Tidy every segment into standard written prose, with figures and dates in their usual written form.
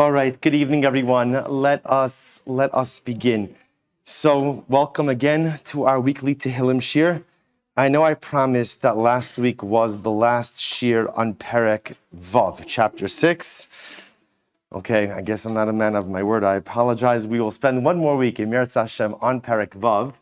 All right, good evening, everyone. Let us begin. So, welcome again to our weekly Tehillim shir. I know I promised that last week was the last shir on Perek Vav, chapter 6. Okay, I guess I'm not a man of my word. I apologize. We will spend one more week in Meretz Hashem on Perek Vav,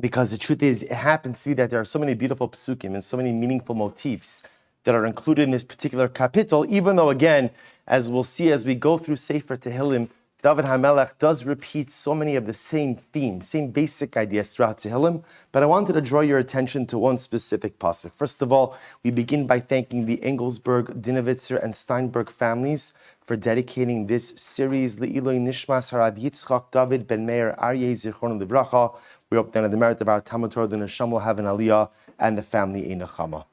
because the truth is, it happens to be that there are so many beautiful psukim and so many meaningful motifs that are included in this particular kapitel, even though, again, as we'll see as we go through Sefer Tehillim, David HaMelech does repeat so many of the same themes, same basic ideas throughout Tehillim, but I wanted to draw your attention to one specific pasuk. First of all, we begin by thanking the Engelsberg, Dinovitzer, and Steinberg families for dedicating this series, Le'iloi Nishmas Harav Yitzchak David ben Meir Aryeh Zichron Livracha. We hope that in the merit of our Talmud Torah, the Neshama will have an aliyah and the family a nechama.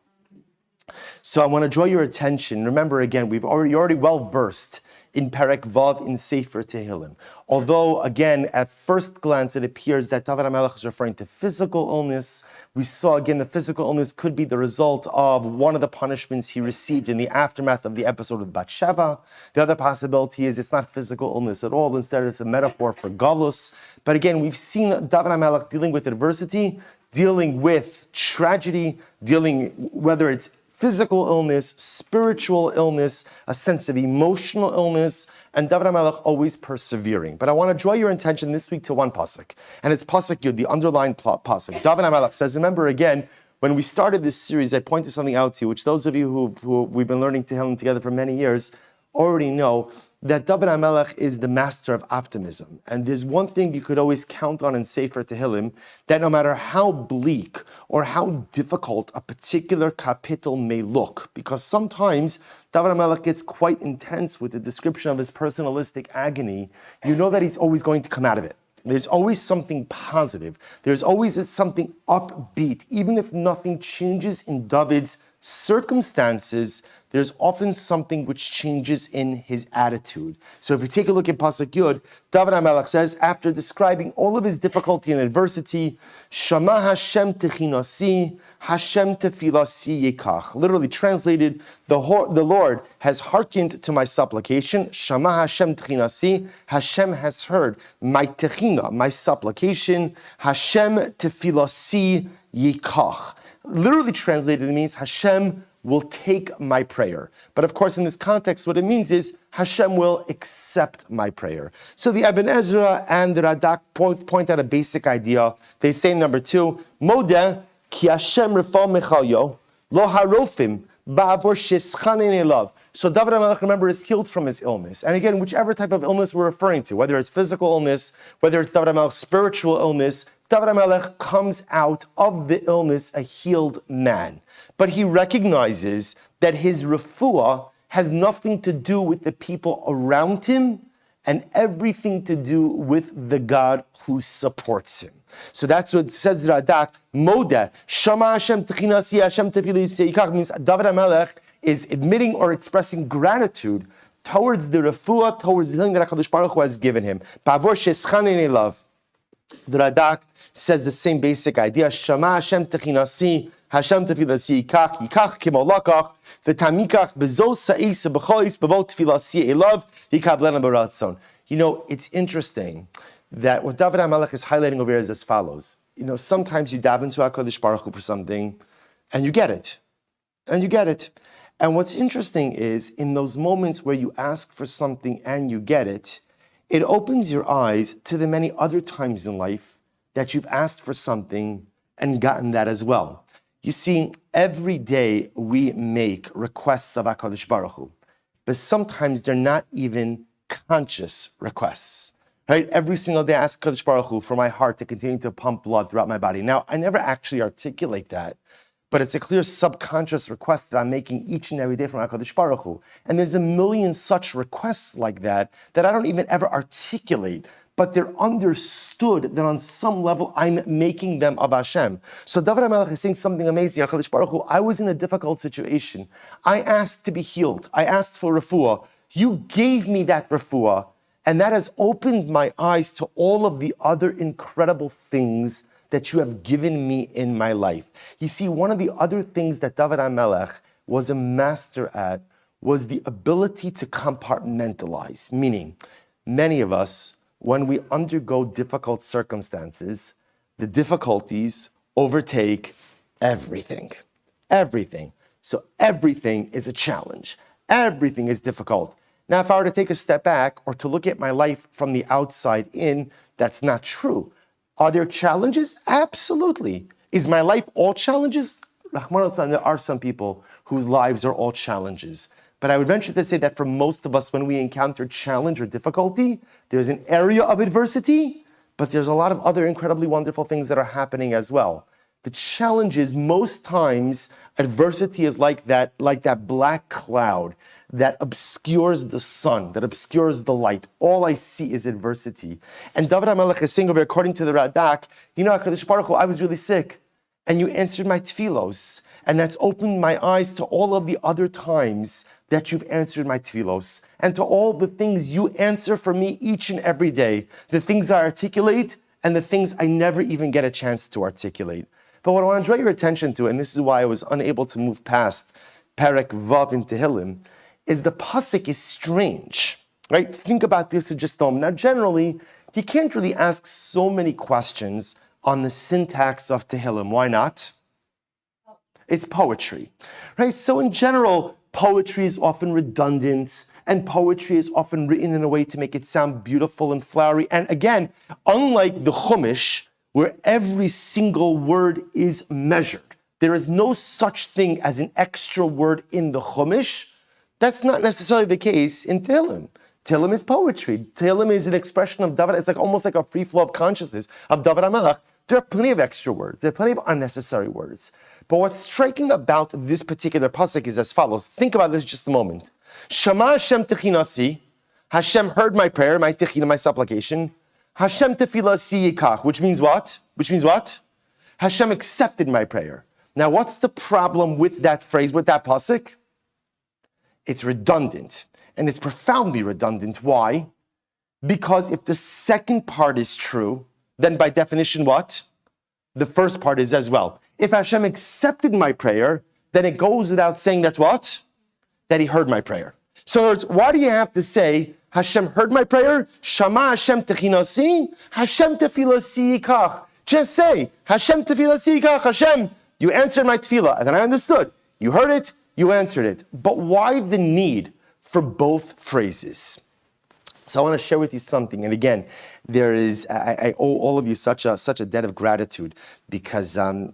So I want to draw your attention. Remember, again, you're already well versed in Perek Vav in Sefer Tehillim. Although, again, at first glance, it appears that David HaMelech is referring to physical illness. We saw, again, the physical illness could be the result of one of the punishments he received in the aftermath of the episode of Bathsheba. The other possibility is it's not physical illness at all. Instead, it's a metaphor for galus. But again, we've seen David HaMelech dealing with adversity, dealing with tragedy, whether it's physical illness, spiritual illness, a sense of emotional illness, and David HaMelech always persevering. But I want to draw your attention this week to one pasuk, and it's pasuk Yud, the underlined pasuk. David HaMelech says, remember again, when we started this series, I pointed something out to you, which those of you who we've been learning Tehillim together for many years already know, that David HaMelech is the master of optimism. And there's one thing you could always count on in Sefer Tehillim, that no matter how bleak or how difficult a particular kapitel may look, because sometimes David HaMelech gets quite intense with the description of his personalistic agony, you know that he's always going to come out of it. There's always something positive. There's always something upbeat. Even if nothing changes in David's circumstances, there's often something which changes in his attitude. So if you take a look at Pasuk Yud, David HaMelech says, after describing all of his difficulty and adversity, Shama Hashem techinasi, Hashem tefilasi yekach. Literally translated, the Lord has hearkened to my supplication. Shama Hashem techinasi, Hashem has heard my techina, my supplication. Hashem tefilasi yekach. Literally translated, it means Hashem will take my prayer. But of course, in this context, what it means is Hashem will accept my prayer. So the Ibn Ezra and the Radak point out a basic idea. They say, number 2, Modeh ki Hashem refa mechalyo lo harofim ba'avor sheschanei elav. So David HaMelech, remember, is healed from his illness. And again, whichever type of illness we're referring to, whether it's physical illness, whether it's David HaMelech's spiritual illness, David HaMelech comes out of the illness a healed man. But he recognizes that his refuah has nothing to do with the people around him and everything to do with the God who supports him. So that's what it says Radak, Modeh, Shama Hashem techinasi, Hashem tefilasi yekach, means David HaMelech is admitting or expressing gratitude towards the refuah, towards the healing that HaKadosh Baruch Hu has given him. Ba'avor sheschanei elav. The Radak says the same basic idea. Shama Hashem techinasi, Hashem tefilasi yikach kimo lakach v'tamikach bezo sa'is b'cholis b'vo tefilasi elav yikablena b'ratzon. You know, it's interesting that what David HaMelech is highlighting over here is as follows. You know, sometimes you daven to HaKadosh Baruch Hu for something, and you get it. And what's interesting is, in those moments where you ask for something and you get it, it opens your eyes to the many other times in life that you've asked for something and gotten that as well. You see, every day we make requests of HaKadosh Baruch Hu, but sometimes they're not even conscious requests. Right? Every single day I ask HaKadosh Baruch Hu for my heart to continue to pump blood throughout my body. Now, I never actually articulate that, but it's a clear subconscious request that I'm making each and every day from HaKadosh Baruch Hu. And there's a million such requests like that I don't even ever articulate, but they're understood that on some level I'm making them of Hashem. So David HaMelech is saying something amazing. HaKadosh Baruch Hu, I was in a difficult situation. I asked to be healed. I asked for refuah. You gave me that refuah, and that has opened my eyes to all of the other incredible things that you have given me in my life. You see, one of the other things that David HaMelech was a master at was the ability to compartmentalize, meaning many of us, when we undergo difficult circumstances, the difficulties overtake everything. Everything. So everything is a challenge. Everything is difficult. Now, if I were to take a step back or to look at my life from the outside in, that's not true. Are there challenges? Absolutely. Is my life all challenges? Rahman al-San, there are some people whose lives are all challenges. But I would venture to say that for most of us, when we encounter challenge or difficulty, there's an area of adversity, but there's a lot of other incredibly wonderful things that are happening as well. The challenge is most times adversity is like that black cloud that obscures the sun, that obscures the light. All I see is adversity. And David HaMelech is saying over, according to the Radak, HaKadosh Baruch Hu, I was really sick, and you answered my tefillos, and that's opened my eyes to all of the other times that you've answered my tefillos, and to all the things you answer for me each and every day, the things I articulate, and the things I never even get a chance to articulate. But what I want to draw your attention to, and this is why I was unable to move past Perek Vav in Tehillim, is the pasuk is strange, right? Think about this for just a moment. Now, generally, you can't really ask so many questions on the syntax of Tehillim. Why not? It's poetry, right? So in general, poetry is often redundant, and poetry is often written in a way to make it sound beautiful and flowery. And again, unlike the Chumash, where every single word is measured, there is no such thing as an extra word in the Chumash. That's not necessarily the case in Tehillim. Tehillim is poetry. Tehillim is an expression of David. It's like almost like a free flow of consciousness of David HaMelech. There are plenty of extra words. There are plenty of unnecessary words. But what's striking about this particular pasuk is as follows. Think about this just a moment. Shama Hashem techinasi. Hashem heard my prayer, my techina, my supplication. Hashem tefilasi yikach, which means what? Hashem accepted my prayer. Now, what's the problem with that phrase, with that pasuk? It's redundant, and it's profoundly redundant. Why? Because if the second part is true, then by definition, what? The first part is as well. If Hashem accepted my prayer, then it goes without saying that what? That He heard my prayer. So in other words, why do you have to say, Hashem heard my prayer? Shama Hashem techinasi, Hashem tefilasi yikach. Just say, Hashem tefilasi yikach, Hashem, you answered my tefillah. And then I understood. You heard it, you answered it. But why the need for both phrases? So I want to share with you something. And again, I owe all of you such a debt of gratitude, because I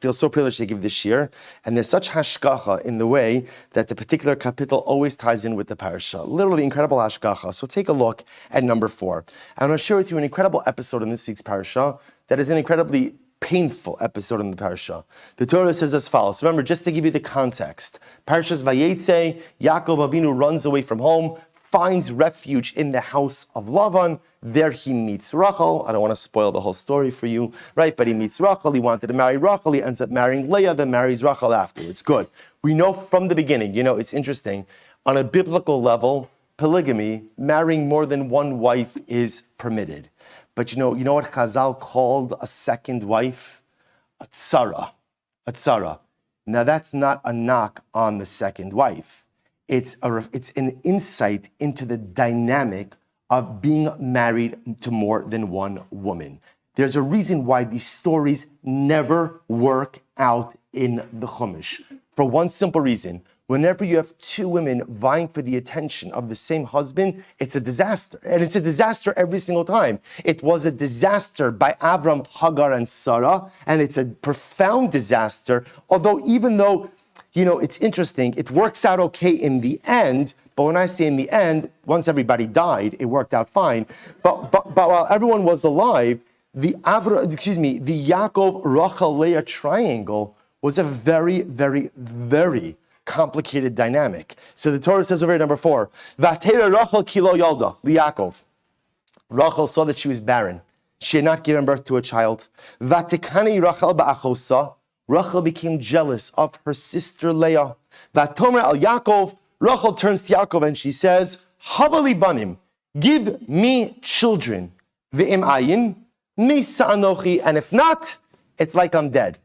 feel so privileged to give this year, and there's such hashgacha in the way that the particular kapitel always ties in with the parasha. Literally incredible hashgacha. So take a look at number 4. I want to share with you an incredible episode in this week's parasha that is an incredibly painful episode in the parasha. The Torah says as follows. So remember, just to give you the context, Parashas Vayetze, Yaakov Avinu runs away from home, finds refuge in the house of Lavan. There he meets Rachel. I don't want to spoil the whole story for you, right? But he meets Rachel. He wanted to marry Rachel. He ends up marrying Leah, then marries Rachel afterwards. Good. We know from the beginning, it's interesting. On a biblical level, polygamy, marrying more than one wife is permitted. But you know what Chazal called a second wife? A tzara. A tzara. Now that's not a knock on the second wife. It's an insight into the dynamic of being married to more than one woman. There's a reason why these stories never work out in the Chumash. For one simple reason. Whenever you have two women vying for the attention of the same husband, it's a disaster. And it's a disaster every single time. It was a disaster by Avram, Hagar, and Sarah, and it's a profound disaster. Even though, it's interesting, it works out okay in the end, but when I say in the end, once everybody died, it worked out fine. But while everyone was alive, the Yaakov, Rachel, Leah triangle was a very, very, very complicated dynamic. So the Torah says over here, number 4, Vatera Rachel kilo yalda liYaakov. Rachel saw that she was barren. She had not given birth to a child. Vatikani Rachel ba'achosa. Rachel became jealous of her sister Leah. Vatomer al Yaakov. Rachel turns to Yaakov and she says, Havali banim, give me children. Ve'im ayin, misa anochi. And if not, it's like I'm dead.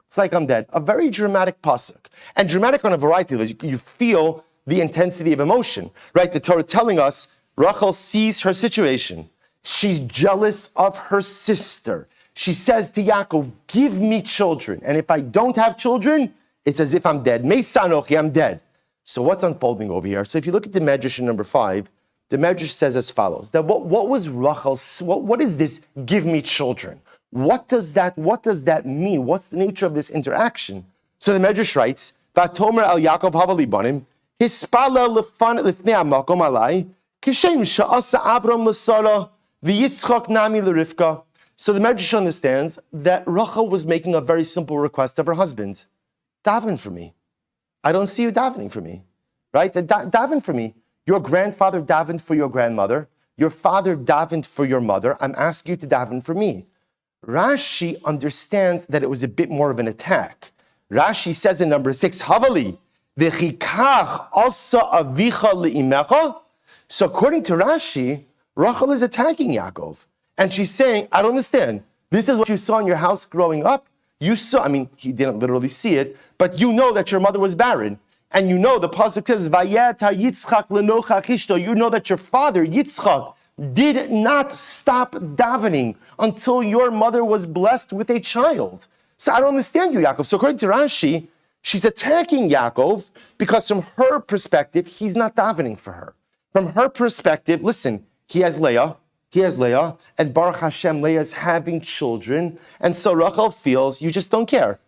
It's like I'm dead. A very dramatic pasuk. And dramatic on a variety of levels. You feel the intensity of emotion, right? The Torah telling us, Rachel sees her situation. She's jealous of her sister. She says to Yaakov, give me children. And if I don't have children, it's as if I'm dead. Meisanochi, I'm dead. So what's unfolding over here? So if you look at the Medrash in number 5, the Medrash says as follows, that what was Rachel's, what is this, give me children? What does that mean? What's the nature of this interaction? So the Medrash writes, Vatomer al Yaakov havali banim, hispala lifnei hamakom alai, kishem sha'asa Avram l'Sara, v'Yitzchak nami l'Rivka. So the Medrash understands that Rachel was making a very simple request of her husband. Daven for me. I don't see you davening for me, right? Daven for me. Your grandfather davened for your grandmother. Your father davened for your mother. I'm asking you to daven for me. Rashi understands that it was a bit more of an attack. Rashi says in number 6, Havali, v'chikach asa avicha le'imecha. So according to Rashi, Rachel is attacking Yaakov. And she's saying, I don't understand. This is what you saw in your house growing up. You saw, I mean, he didn't literally see it, but you know that your mother was barren. And you know, the pasuk says, Vayetar Yitzchak lenochach ishto. You know that your father, Yitzchak, did not stop davening until your mother was blessed with a child. So I don't understand you, Yaakov. So according to Rashi, she's attacking Yaakov because from her perspective, he's not davening for her. From her perspective, listen, he has Leah, and Baruch Hashem, Leah's having children, and so Rachel feels you just don't care.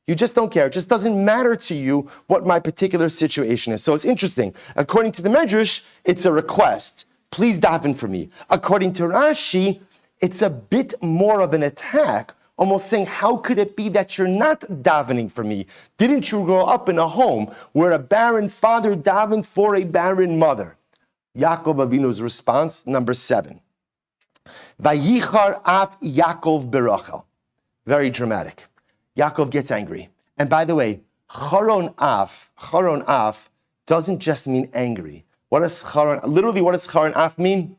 You just don't care. It just doesn't matter to you what my particular situation is. So it's interesting. According to the Medrash, it's a request. Please daven for me. According to Rashi, it's a bit more of an attack, almost saying, how could it be that you're not davening for me? Didn't you grow up in a home where a barren father davened for a barren mother? Yaakov Avinu's response, number 7. Vayichar af Yaakov berachel. Very dramatic. Yaakov gets angry. And by the way, charon af doesn't just mean angry. What does charon af mean?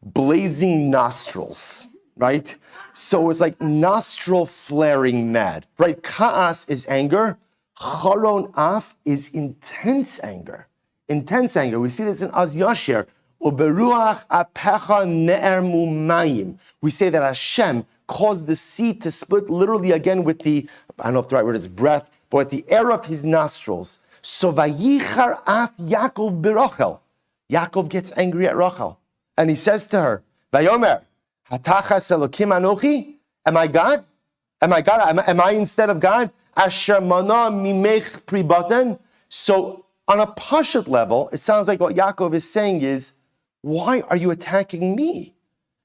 Blazing nostrils, right? So it's like nostril flaring mad, right? Ka'as is anger. Charon af is intense anger. Intense anger. We see this in Az Yasher. Uberuach apecha ne'ermu mayim. We say that Hashem caused the sea to split literally again with the, I don't know if the right word is breath, but with the air of his nostrils. So vayichar af Yaakov berachel. Yaakov gets angry at Rachel. And he says to her, Vayomer, hatachas elokim anochi? Am I God? Am I God? Am I instead of God? Asher mana mimech pribatan? So on a pashut level, it sounds like what Yaakov is saying is, why are you attacking me?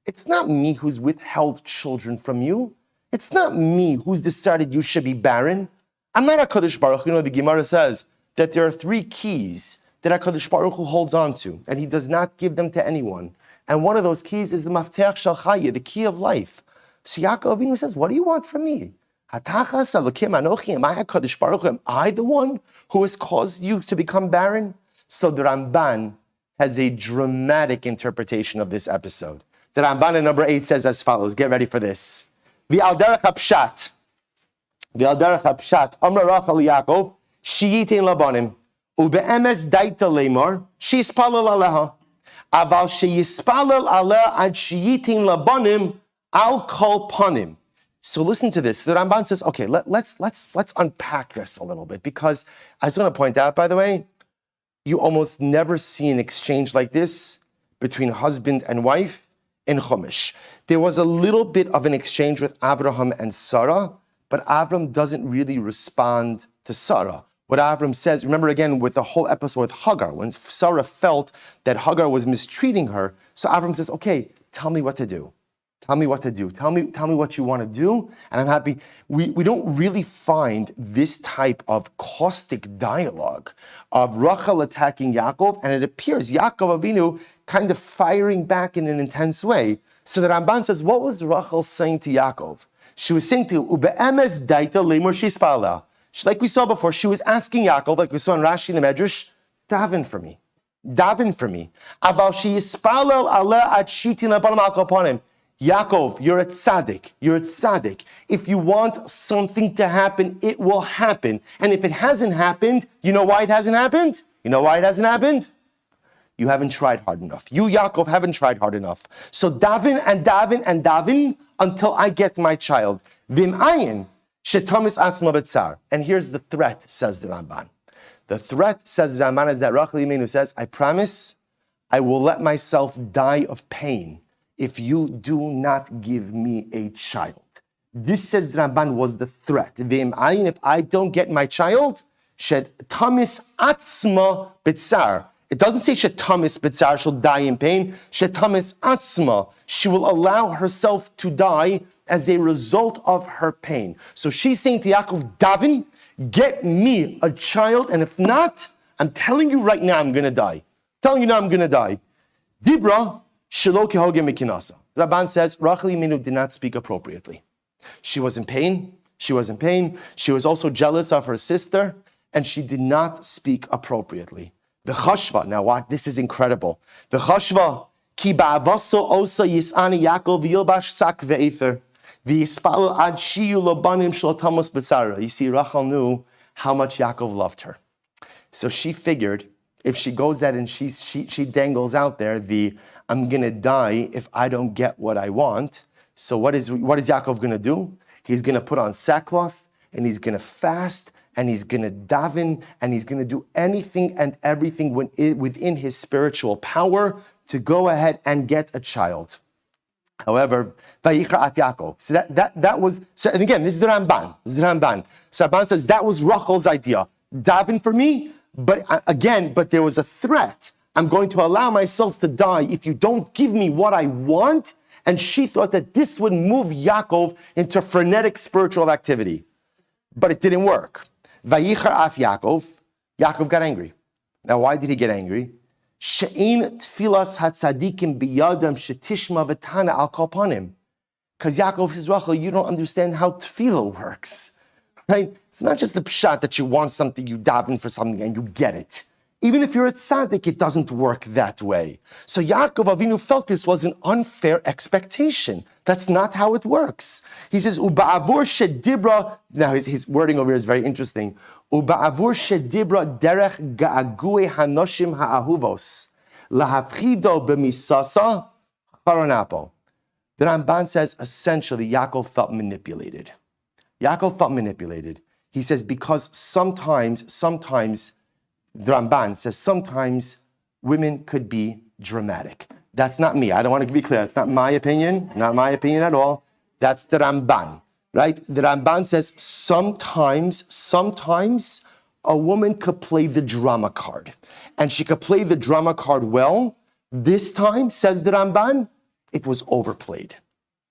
It's not me who's withheld children from you. It's not me who's decided you should be barren. I'm not HaKadosh Baruch Hu. You know, the Gemara says that there are 3 keys that HaKadosh Baruch Hu holds on to, and he does not give them to anyone. And one of those keys is the Mafteach Shel Chaya, the key of life. So Yaakov Avinu says, what do you want from me? Hatachas elokim anochi, am I HaKadosh Baruch Hu? Am I the one who has caused you to become barren? So the Ramban has a dramatic interpretation of this episode. The Ramban in number 8 says as follows. Get ready for this. V'al derech hapshat, Amar Rachel Yaakov, shiyitin labanim, ube'emes daita lemar, shispalel aleha, aval sheyispalel aleha ad shiyitin labanim, al kol panim. So listen to this. The Ramban says, okay, let's unpack this a little bit, because I just want to point out, by the way, you almost never see an exchange like this between husband and wife in Chumash. There was a little bit of an exchange with Abraham and Sarah, but Abram doesn't really respond to Sarah. What Abram says, remember again with the whole episode with Hagar, when Sarah felt that Hagar was mistreating her, so Abram says, okay, tell me what to do. Tell me what to do. Tell me what you want to do, and I'm happy. We don't really find this type of caustic dialogue of Rachel attacking Yaakov, and it appears Yaakov Avinu kind of firing back in an intense way. So the Ramban says, what was Rachel saying to Yaakov? She was saying to Ube'emes daita lemor shispala. Like we saw before, she was asking Yaakov, like we saw in Rashi in the Medrash, daven for me. Daven for me. Aval sheyispalel aleh ad shitin labanim al kol panim. Yaakov, you're a tzaddik. You're a tzaddik. If you want something to happen, it will happen. And if it hasn't happened, you know why it hasn't happened? You know why it hasn't happened? You haven't tried hard enough. You, Yaakov, haven't tried hard enough. So daven and daven and daven until I get my child. Vim ayin shetamis atzma b'tzar. And here's the threat, says the Ramban. The threat, says the Ramban, is that Rachel Imenu says, I promise I will let myself die of pain if you do not give me a child. This, says the Ramban, was the threat. Vim ayin, if I don't get my child, shetamis atzma b'tzar. It doesn't say shetamis b'tzar, she'll die in pain. Shetamis atzma, she will allow herself to die as a result of her pain. So she's saying to Yaakov, daven, get me a child, and if not, I'm telling you right now I'm going to die. Telling you now I'm going to die. Dibra shelo kehoge mikinasa. Rabban says, Rachel Imenu did not speak appropriately. She was in pain. She was in pain. She was also jealous of her sister, and she did not speak appropriately. The chashva, now what? This is incredible. The chashva, ki ba'avaso osa yis'ani Yaakov v'yilbash sak ve'ether v'yispal ad shiyu lobanim shel tamus b'tzara. You see, Rachel knew how much Yaakov loved her. So she figured, if she goes out and she dangles out there I'm going to die if I don't get what I want. So what is Yaakov going to do? He's going to put on sackcloth, and he's going to fast, and he's going to daven, and he's going to do anything and everything within his spiritual power to go ahead and get a child. However, Vayikra Yaakov. So that was, so, and again, this is the Ramban. So Ramban says that was Rachel's idea. Daven for me, but there was a threat. I'm going to allow myself to die if you don't give me what I want. And she thought that this would move Yaakov into frenetic spiritual activity. But it didn't work. Vayichar af Yaakov. Yaakov got angry. Now, why did he get angry? She'ein tfilas hatzadikim biyadam shetishma v'tana al kolpanim. Because Yaakov says, Rachel, you don't understand how tefillah works, right? It's not just the pshat that you want something, you daven for something, and you get it. Even if you're a tzaddik, it doesn't work that way. So Yaakov Avinu felt this was an unfair expectation. That's not how it works. He says, Uba'avur shedibra, now his wording over here is very interesting. Uba'avur shedibra derech ga'agui hanoshim ha'ahuvos, lahafchido b'misasa charonapo. The Ramban says, essentially, Yaakov felt manipulated. Yaakov felt manipulated. He says, because sometimes, the Ramban says sometimes women could be dramatic. That's not me. I don't want to be clear. It's not my opinion. Not my opinion at all. That's the Ramban, right? The Ramban says sometimes a woman could play the drama card. And she could play the drama card well. This time, says the Ramban, it was overplayed.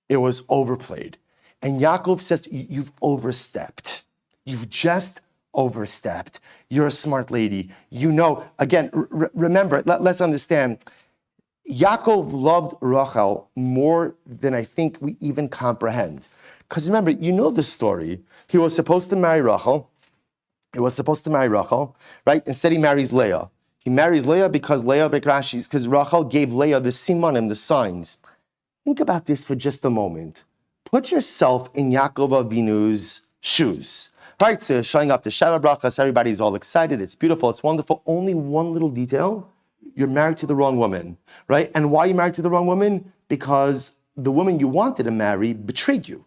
It was overplayed. And Yaakov says, you've overstepped. You've just overstepped. You're a smart lady. You know, again, remember, let's understand, Yaakov loved Rachel more than I think we even comprehend. Because remember, you know the story. He was supposed to marry Rachel. Right? Instead, he marries Leah. He marries Leah because Rachel gave Leah the simanim, the signs. Think about this for just a moment. Put yourself in Yaakov Avinu's shoes. Right, so showing up to Shabbat Brachas, everybody's all excited, it's beautiful, it's wonderful. Only one little detail, you're married to the wrong woman, right? And why are you married to the wrong woman? Because the woman you wanted to marry betrayed you.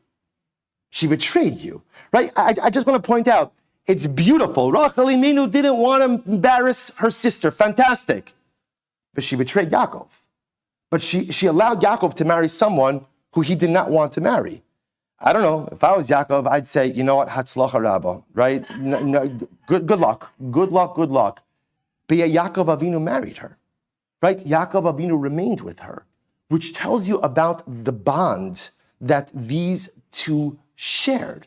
She betrayed you, right? I just want to point out, it's beautiful. Rachel Imenu didn't want to embarrass her sister, fantastic. But she betrayed Yaakov. But she allowed Yaakov to marry someone who he did not want to marry. I don't know, if I was Yaakov, I'd say, you know what, Hatzlacha Rabba, right? Good luck. But yeah, Yaakov Avinu married her, right? Yaakov Avinu remained with her, which tells you about the bond that these two shared.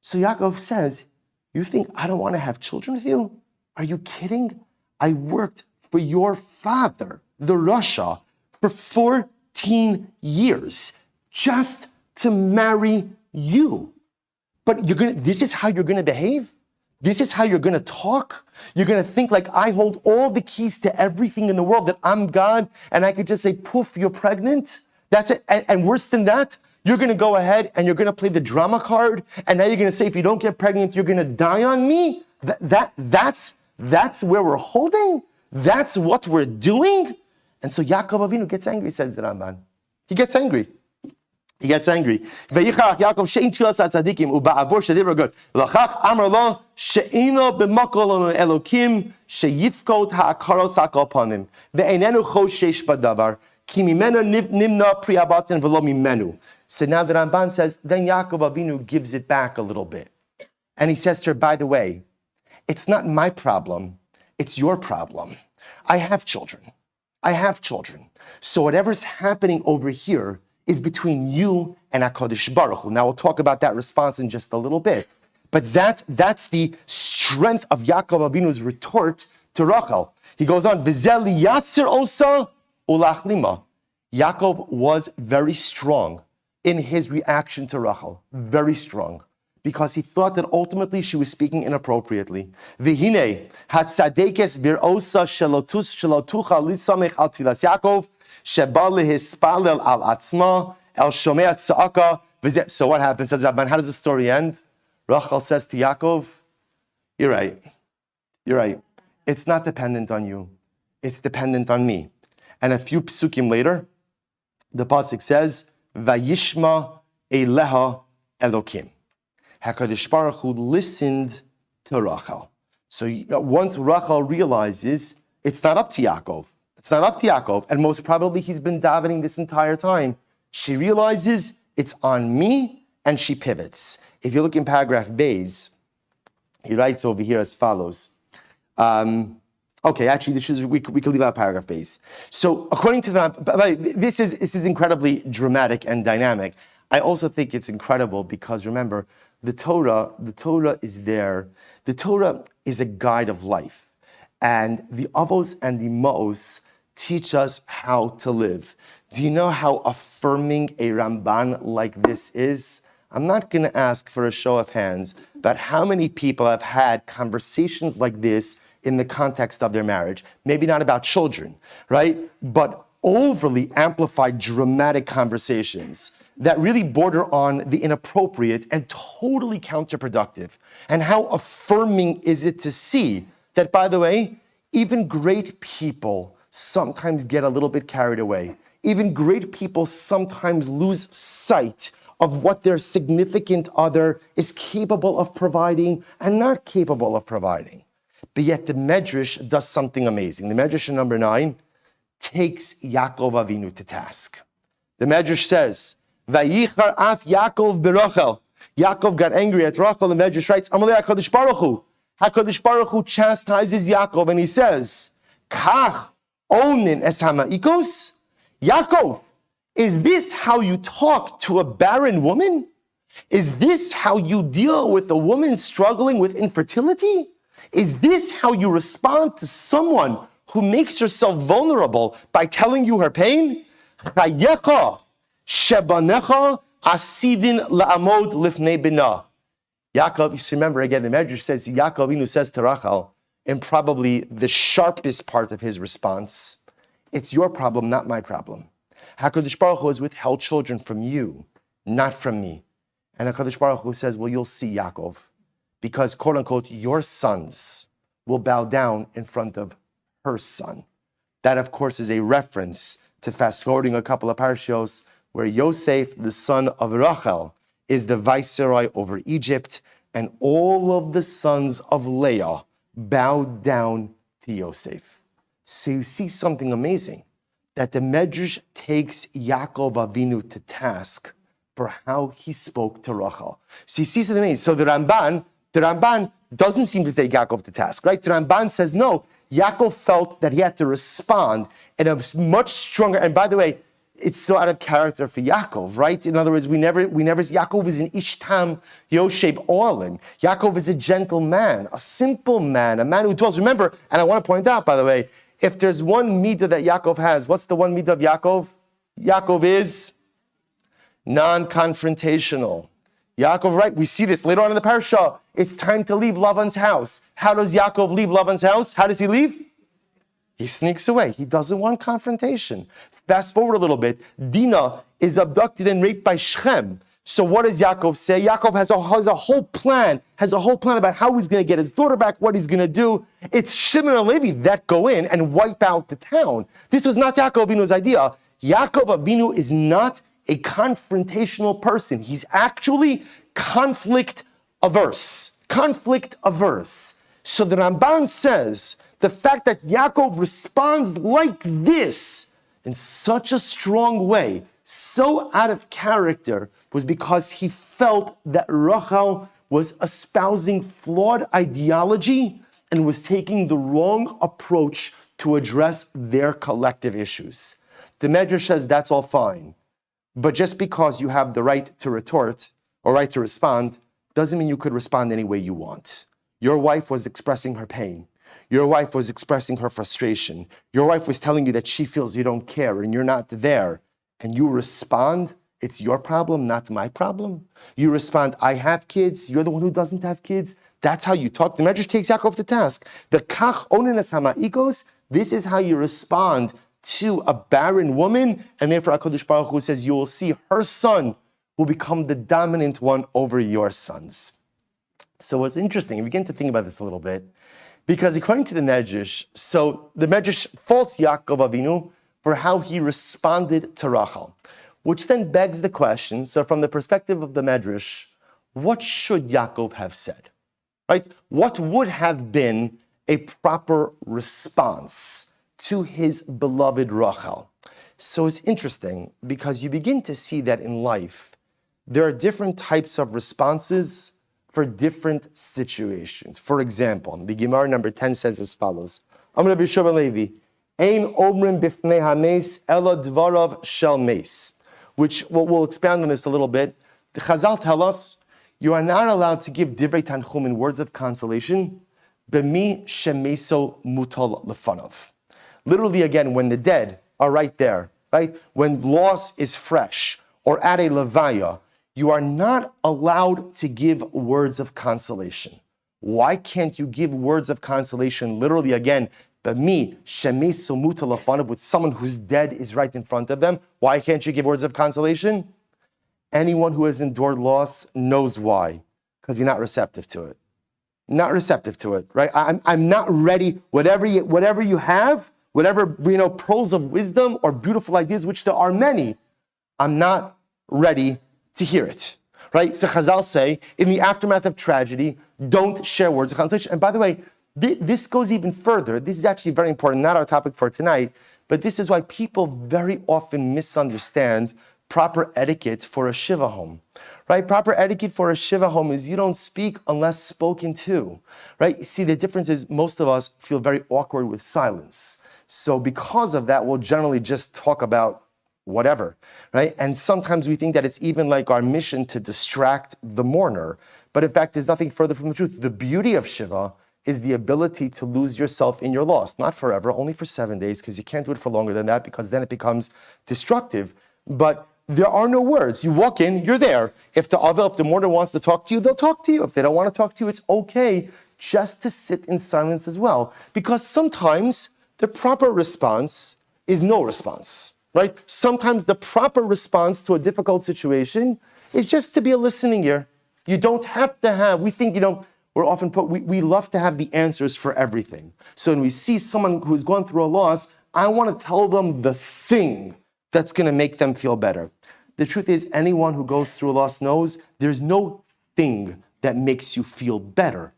So Yaakov says, you think I don't want to have children with you? Are you kidding? I worked for your father, the Rasha, for 14 years, just to marry you. But this is how you're going to behave? This is how you're going to talk? You're going to think like I hold all the keys to everything in the world, that I'm God, and I could just say, poof, you're pregnant? That's it. And worse than that, you're going to go ahead and you're going to play the drama card, and now you're going to say, if you don't get pregnant, you're going to die on me? That's where we're holding? That's what we're doing? And so Yaakov Avinu gets angry, says the Ramban. He gets angry. He gets angry. Yaakov she'in tfilas hatzadikim uba'avor shedivrei God. L'chach amar lo she'ino b'makol elokim sheyifkot ha'akaros hakol panim ve'einenu choshesh badavar ki mimenu nimna pri habatin v'lo mimenu. So now the Ramban says, then Yaakov Avinu gives it back a little bit. And he says to her, by the way, it's not my problem, it's your problem. I have children. So whatever's happening over here is between you and HaKadosh Baruch Hu. Now we'll talk about that response in just a little bit. But that's the strength of Yaakov Avinu's retort to Rachel. He goes on, V'zel yasir osa ulach lima. Yaakov was very strong in his reaction to Rachel. Very strong. Because he thought that ultimately she was speaking inappropriately. V'hine hatzadekes bir osa shelotucha lisamech al tfilas Yaakov sheba lehispalel al atzma el shomei tza'aka. So what happens? Says Rabban, how does the story end? Rachel says to Yaakov, you're right. It's not dependent on you. It's dependent on me. And a few psukim later, the pasuk says, Vayishma eleha Elokim. HaKadosh Baruch Hu listened to Rachel. So once Rachel realizes it's not up to Yaakov, and most probably he's been davening this entire time, she realizes it's on me, and she pivots. If you look in paragraph Bays, he writes over here as follows. Okay, actually, we could leave out paragraph Bays. So according to the, this is incredibly dramatic and dynamic. I also think it's incredible because remember, the Torah is there. The Torah is a guide of life. And the Avos and the Ma'os teach us how to live. Do you know how affirming a Ramban like this is? I'm not going to ask for a show of hands, but how many people have had conversations like this in the context of their marriage? Maybe not about children, right? But overly amplified, dramatic conversations that really border on the inappropriate and totally counterproductive. And how affirming is it to see that, by the way, even great people sometimes get a little bit carried away. Even great people sometimes lose sight of what their significant other is capable of providing and not capable of providing. But yet the Medrash does something amazing. The Medrash in number 9 takes Yaakov Avinu to task. The Medrash says, Vayichar af Yaakov berachel. Yaakov got angry at Rachel. The Medrash writes, Amalei HaKadosh Baruch Hu. HaKadosh Baruch Hu chastises Yaakov and he says, Kach onin es ha'ma'ikos? Yaakov, is this how you talk to a barren woman? Is this how you deal with a woman struggling with infertility? Is this how you respond to someone who makes herself vulnerable by telling you her pain? Chayecha shebanecha asidin la'amod lifnei bina. Yaakov, you remember again, the Medrash says, Yaakov Avinu says to Rachel, in probably the sharpest part of his response, it's your problem, not my problem. HaKadosh Baruch Hu has withheld children from you, not from me. And HaKadosh Baruch Hu says, well, you'll see, Yaakov, because, quote unquote, your sons will bow down in front of her son. That, of course, is a reference to fast-forwarding a couple of parashos where Yosef, the son of Rachel, is the viceroy over Egypt, and all of the sons of Leah bowed down to Yosef. So you see something amazing, that the Medrash takes Yaakov Avinu to task for how he spoke to Rachel. So you see something amazing. So the Ramban doesn't seem to take Yaakov to task, right? The Ramban says, no, Yaakov felt that he had to respond in a much stronger, and by the way, it's so out of character for Yaakov, right? In other words, Yaakov is an Ishtam Yoshev Orlin. Yaakov is a gentle man, a simple man, a man who dwells. Remember, and I want to point out, by the way, if there's one midah that Yaakov has, what's the one midah of Yaakov? Yaakov is non-confrontational. Yaakov, right? We see this later on in the parasha. It's time to leave Lavan's house. How does Yaakov leave Lavan's house? How does he leave? He sneaks away. He doesn't want confrontation. Fast forward a little bit. Dinah is abducted and raped by Shechem. So what does Yaakov say? Yaakov has a whole plan about how he's going to get his daughter back, what he's going to do. It's Shimon and Levi that go in and wipe out the town. This was not Yaakov Avinu's idea. Yaakov Avinu is not a confrontational person. He's actually conflict averse. So the Ramban says the fact that Yaakov responds like this in such a strong way, so out of character, was because he felt that Rachel was espousing flawed ideology and was taking the wrong approach to address their collective issues. The Medrash says that's all fine, but just because you have the right to retort or right to respond doesn't mean you could respond any way you want. Your wife was expressing her pain. Your wife was expressing her frustration. Your wife was telling you that she feels you don't care and you're not there. And you respond, it's your problem, not my problem. You respond, I have kids, you're the one who doesn't have kids. That's how you talk. The Medrash takes Yaakov to task. The kach onenes hama'ikos, this is how you respond to a barren woman. And therefore HaKadosh Baruch Hu says, you will see her son will become the dominant one over your sons. So what's interesting, if you begin to think about this a little bit, because according to the Medrash, so the Medrash faults Yaakov Avinu for how he responded to Rachel, which then begs the question, so from the perspective of the Medrash, what should Yaakov have said, right? What would have been a proper response to his beloved Rachel? So it's interesting because you begin to see that in life, there are different types of responses for different situations. For example, the Gemara number 10 says as follows, Amar Rabbi Shimon Levi, Ein omrim bifnei hameis ela dvarav shel meis, which we'll expand on this a little bit. The Chazal tell us, you are not allowed to give divrei tanchum in words of consolation, b'mi shemeso mutal lefanav. Literally again, when the dead are right there, right? When loss is fresh, or at a levaya, you are not allowed to give words of consolation. Why can't you give words of consolation? Literally again, b'mi shemeso mutal lefanav, with someone who's dead is right in front of them. Why can't you give words of consolation? Anyone who has endured loss knows why, because you're not receptive to it. Not receptive to it, right? I'm not ready. Whatever you have, whatever pearls of wisdom or beautiful ideas, which there are many, I'm not ready to hear it, right? So Chazal say, in the aftermath of tragedy, don't share words of consolation. And by the way, this goes even further. This is actually very important, not our topic for tonight, but this is why people very often misunderstand proper etiquette for a shiva home, right? Proper etiquette for a shiva home is you don't speak unless spoken to, right? You see, the difference is most of us feel very awkward with silence. So because of that, we'll generally just talk about whatever, right? And sometimes we think that it's even like our mission to distract the mourner. But in fact, there's nothing further from the truth. The beauty of shiva is the ability to lose yourself in your loss, not forever, only for 7 days, because you can't do it for longer than that, because then it becomes destructive. But there are no words. You walk in, you're there. If the mourner wants to talk to you, they'll talk to you. If they don't want to talk to you, it's okay just to sit in silence as well. Because sometimes the proper response is no response, right? Sometimes the proper response to a difficult situation is just to be a listening ear. You don't have to have, we think, we're often we love to have the answers for everything. So when we see someone who's gone through a loss, I want to tell them the thing that's going to make them feel better. The truth is, anyone who goes through a loss knows there's no thing that makes you feel better.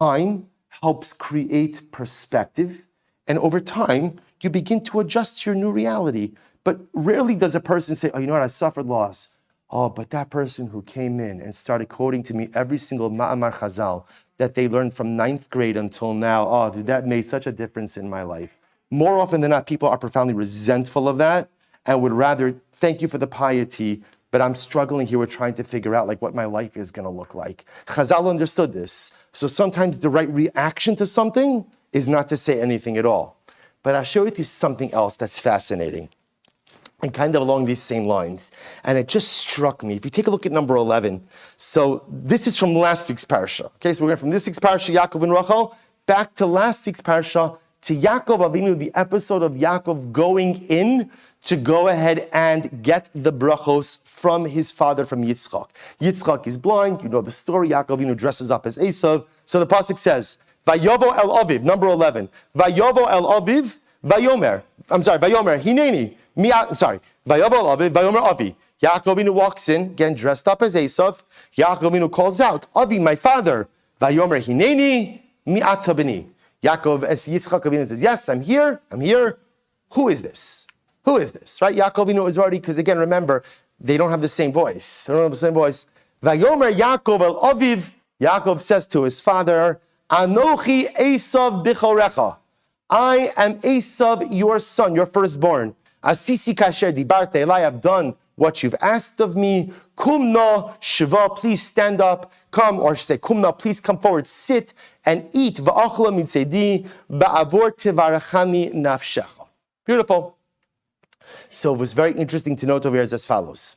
Time helps create perspective, and over time, you begin to adjust to your new reality. But rarely does a person say, oh, you know what, I suffered loss. Oh, but that person who came in and started quoting to me every single Ma'amar Chazal that they learned from 9th grade until now, oh, dude, that made such a difference in my life. More often than not, people are profoundly resentful of that and would rather thank you for the piety, but I'm struggling here with trying to figure out what my life is going to look like. Chazal understood this. So sometimes the right reaction to something is not to say anything at all. But I'll share with you something else that's fascinating and kind of along these same lines. And it just struck me. If you take a look at number 11, so this is from last week's parasha. Okay, so we're going from this week's parasha, Yaakov and Rachel, back to last week's parasha, to Yaakov Avinu, the episode of Yaakov going in to go ahead and get the brachos from his father, from Yitzchak. Yitzchak is blind. You know the story. Yaakov Avinu dresses up as Esav. So the pasuk says, Vayovo el Aviv, number 11. Vayovo el Aviv, Vayomer. Vayomer, Hineni. Vayovo el Aviv, Vayomer Avi. Yaakov Avinu walks in, again dressed up as Esav. Yaakov Avinu calls out, Avi, my father. Vayomer Hineni, mi'ata b'ni. Yaakov, as Yitzchak Avinu says, yes, I'm here. Who is this? Right? Yaakov Avinu is already, because again, remember, they don't have the same voice. Vayomer Yaakov el Aviv. Yaakov says to his father, Anochi Esav b'chorecha. I am Esav, your son, your firstborn. Asisi kasher dibarte elai, I've done what you've asked of me. Kumna shiva, please stand up. Come, or I should say, Kumna, please come forward, sit and eat. Va'achla mitzedi ba'avor tivarachani nafshecha. Beautiful. So it was very interesting to note over here as follows.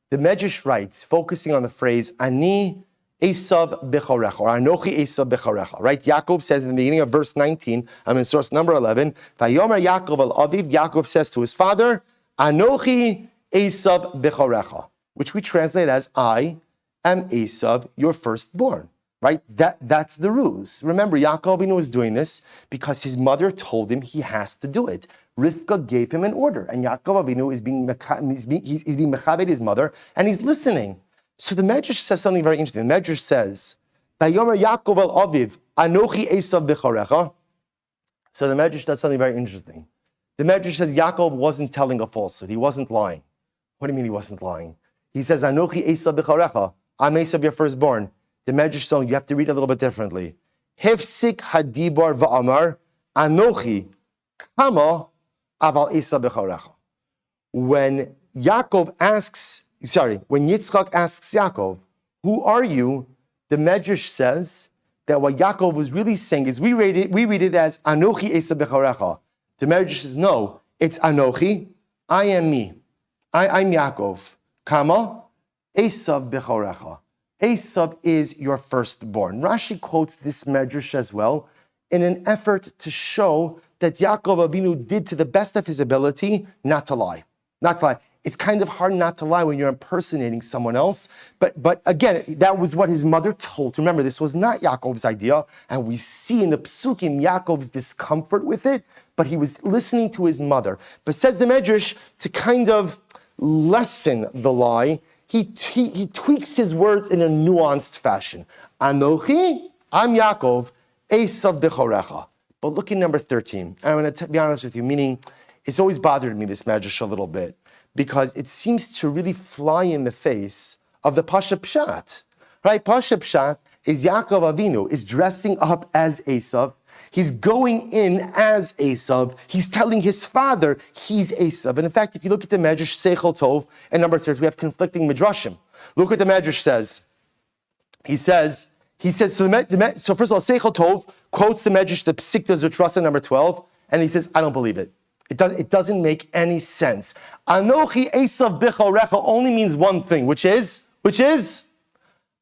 The Medrash writes, focusing on the phrase, Ani Esav b'chorecha, or Anochi Esav b'chorecha, right? Yaakov says in the beginning of verse 19, I'm in source number 11, Vayomer Yaakov al Aviv, Yaakov says to his father, Anochi Esav b'chorecha, which we translate as, I am Esav, your firstborn, right? That's the ruse. Remember, Yaakov Avinu was doing this because his mother told him he has to do it. Rivka gave him an order, and Yaakov Avinu is being mechabed his mother, and he's listening. So the Medrash says something very interesting. The Medrash says, Vayomer Yaakov el Aviv, Anochi Esav b'chorecha. So the Medrash does something very interesting. The Medrash says Yaakov wasn't telling a falsehood. He wasn't lying. What do you mean he wasn't lying? He says, Anochi Esav b'chorecha. I'm Esav, your firstborn. The Medrash says, you have to read it a little bit differently. Hefsik hadibar va'amar, Anochi kama aval Esav b'chorecha. When Yitzchak asks Yaakov, who are you? The Medrash says that what Yaakov was really saying is, we read it as Anochi Esav b'chorecha. The Medrash says, no, it's Anochi, I am me. I'm Yaakov. Kama Esav b'chorecha. Esav is your firstborn. Rashi quotes this Medrash as well in an effort to show that Yaakov Avinu did to the best of his ability not to lie. It's kind of hard not to lie when you're impersonating someone else. But again, that was what his mother told. Remember, this was not Yaakov's idea. And we see in the Psukim Yaakov's discomfort with it. But he was listening to his mother. But says the Medrash, to kind of lessen the lie, he tweaks his words in a nuanced fashion. Anochi, I'm Yaakov, Esav b'chorecha. But look at number 13. I'm going to be honest with you, meaning it's always bothered me, this Medrash, a little bit, because it seems to really fly in the face of the Pasha Pshat. Right? Pasha Pshat is Yaakov Avinu is dressing up as Esav. He's going in as Esav. He's telling his father he's Esav. And in fact, if you look at the Medrash Seichel Tov and number 3, we have conflicting Midrashim. Look what the Medrash says. He says, so first of all, Seichel Tov quotes the Medrash, the Psikta Zutrasa number 12, and he says, I don't believe it. It doesn't make any sense. Anochi Esav b'chorecha only means one thing, which is,